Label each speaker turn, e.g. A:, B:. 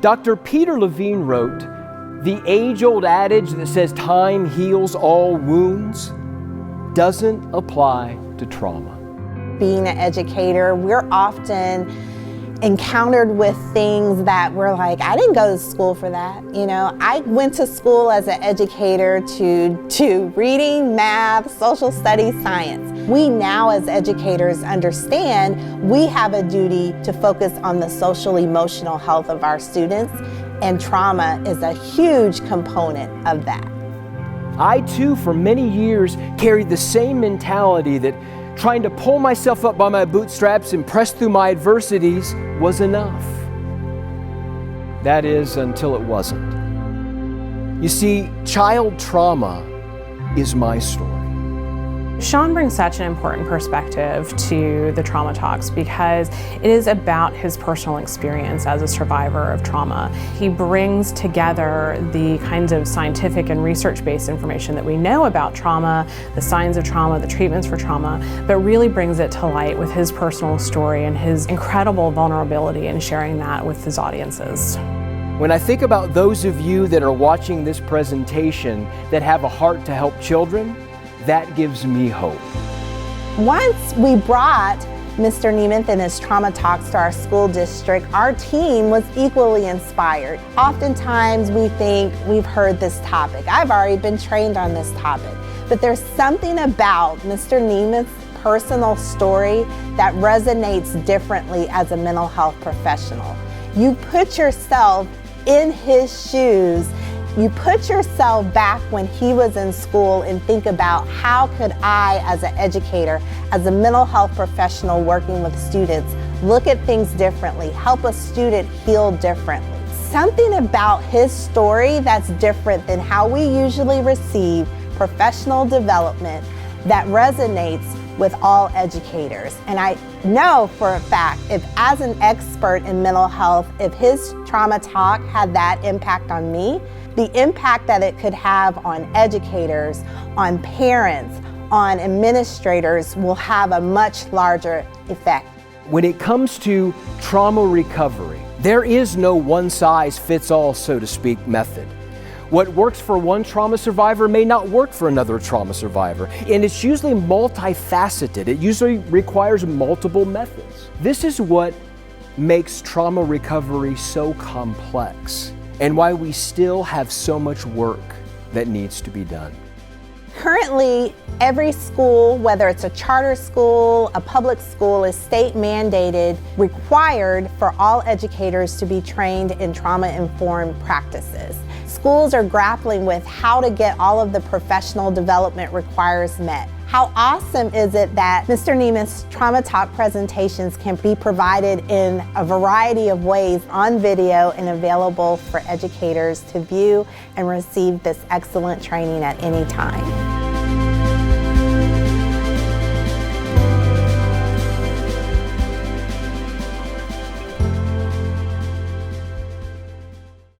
A: Dr. Peter Levine wrote, "The age-old adage that says time heals all wounds doesn't apply to trauma."
B: Being an educator, we're often encountered with things that we're like, I didn't go to school for that. You know, I went to school as an educator to reading, math, social studies, science. We now as educators understand we have a duty to focus on the social emotional health of our students, and trauma is a huge component of that.
A: I too, for many years, carried the same mentality that trying to pull myself up by my bootstraps and press through my adversities was enough. That is, until it wasn't. You see, child trauma is my story.
C: Sean brings such an important perspective to the TraumaTALKS because it is about his personal experience as a survivor of trauma. He brings together the kinds of scientific and research-based information that we know about trauma, the signs of trauma, the treatments for trauma, but really brings it to light with his personal story and his incredible vulnerability in sharing that with his audiences.
A: When I think about those of you that are watching this presentation that have a heart to help children, that gives me hope.
B: Once we brought Mr. Nemeth and his TraumaTALKS to our school district, our team was equally inspired. Oftentimes we think we've heard this topic. I've already been trained on this topic. But there's something about Mr. Nemeth's personal story that resonates differently as a mental health professional. You put yourself in his shoes. You put yourself back when he was in school and think about how could I, as an educator, as a mental health professional working with students, look at things differently, help a student heal differently. Something about his story that's different than how we usually receive professional development that resonates with all educators. And I know for a fact, if as an expert in mental health, if his TraumaTALK had that impact on me, the impact that it could have on educators, on parents, on administrators will have a much larger effect.
A: When it comes to trauma recovery, there is no one-size-fits-all, so to speak, method. What works for one trauma survivor may not work for another trauma survivor, and it's usually multifaceted. It usually requires multiple methods. This is what makes trauma recovery so complex, and why we still have so much work that needs to be done.
B: Currently, every school, whether it's a charter school, a public school, is state mandated, required for all educators to be trained in trauma-informed practices. Schools are grappling with how to get all of the professional development requirements met. How awesome is it that Mr. Nemeth's TraumaTALK presentations can be provided in a variety of ways on video and available for educators to view and receive this excellent training at any time.